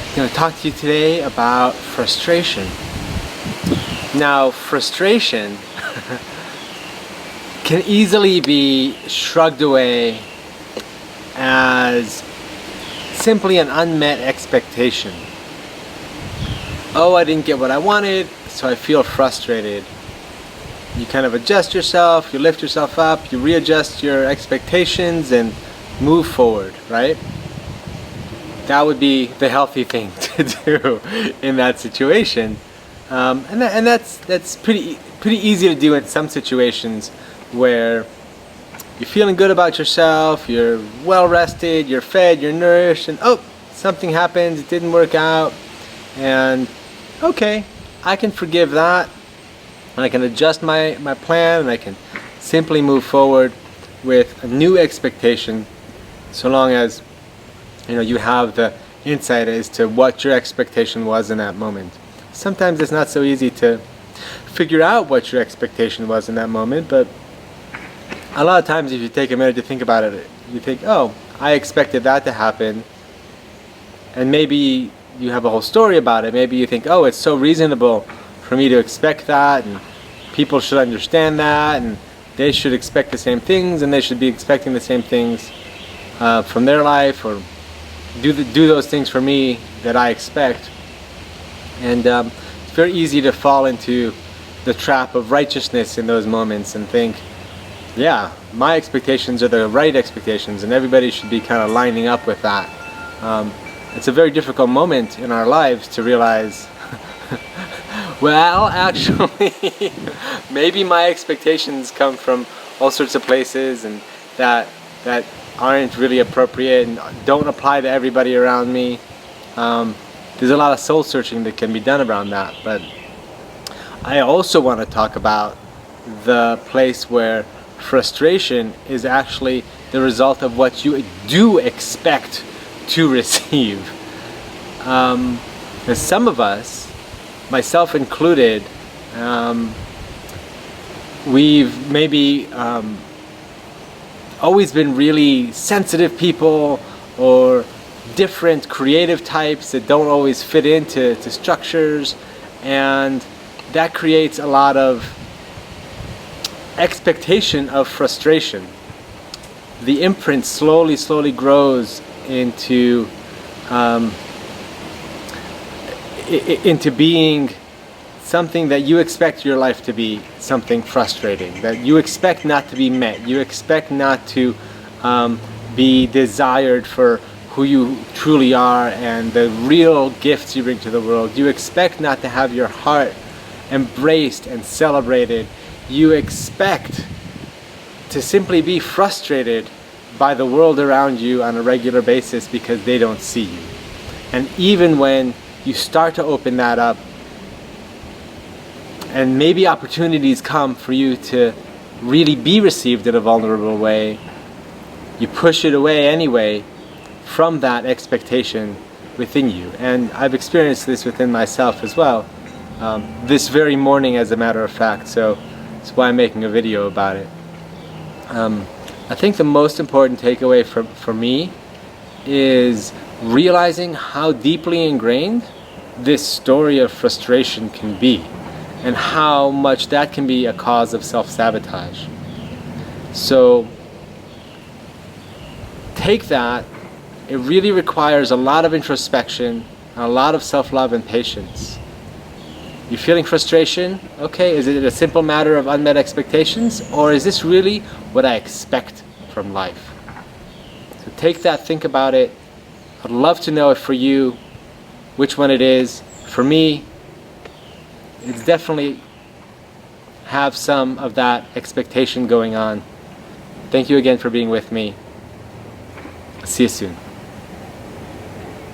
I'm going to talk to you today about frustration. Now, frustration can easily be shrugged away as simply an unmet expectation. Oh, I didn't get what I wanted, so I feel frustrated. You kind of adjust yourself, you lift yourself up, you readjust your expectations and move forward, right? That would be the healthy thing to do in that situation. And that's pretty easy to do in some situations where you're feeling good about yourself, you're well rested, you're fed, you're nourished, and oh, something happens, it didn't work out, and okay, I can forgive that, and I can adjust my plan, and I can simply move forward with a new expectation, so long as you have the insight as to what your expectation was in that moment. Sometimes it's not so easy to figure out what your expectation was in that moment, but a lot of times if you take a minute to think about it, you think, oh, I expected that to happen, and maybe you have a whole story about it. Maybe you think, oh, it's so reasonable for me to expect that, and people should understand that, and they should expect the same things, and they should be expecting the same things from their life, or do those things for me that I expect. And it's very easy to fall into the trap of righteousness in those moments and think, yeah, my expectations are the right expectations and everybody should be kind of lining up with that. It's a very difficult moment in our lives to realize, well, actually, maybe my expectations come from all sorts of places and that aren't really appropriate and don't apply to everybody around me. There's a lot of soul searching that can be done around that, but I also want to talk about the place where frustration is actually the result of what you do expect to receive. And some of us, myself included, we've maybe always been really sensitive people, or different creative types that don't always fit into structures, and that creates a lot of expectation of frustration. The imprint slowly grows into being something that you expect your life to be, something frustrating, that you expect not to be met, you expect not to be desired for who you truly are and the real gifts you bring to the world. You expect not to have your heart embraced and celebrated. You expect to simply be frustrated by the world around you on a regular basis because they don't see you. And even when you start to open that up, and maybe opportunities come for you to really be received in a vulnerable way, you push it away anyway from that expectation within you. And I've experienced this within myself as well, this very morning as a matter of fact, so that's why I'm making a video about it. I think the most important takeaway for me is realizing how deeply ingrained this story of frustration can be, and how much that can be a cause of self-sabotage. So take that. It really requires a lot of introspection, and a lot of self-love and patience. You're feeling frustration? Okay, is it a simple matter of unmet expectations, or is this really what I expect from life? So take that, think about it. I'd love to know if for you, which one it is. For me, it's definitely have some of that expectation going on. Thank you again for being with me. See you soon.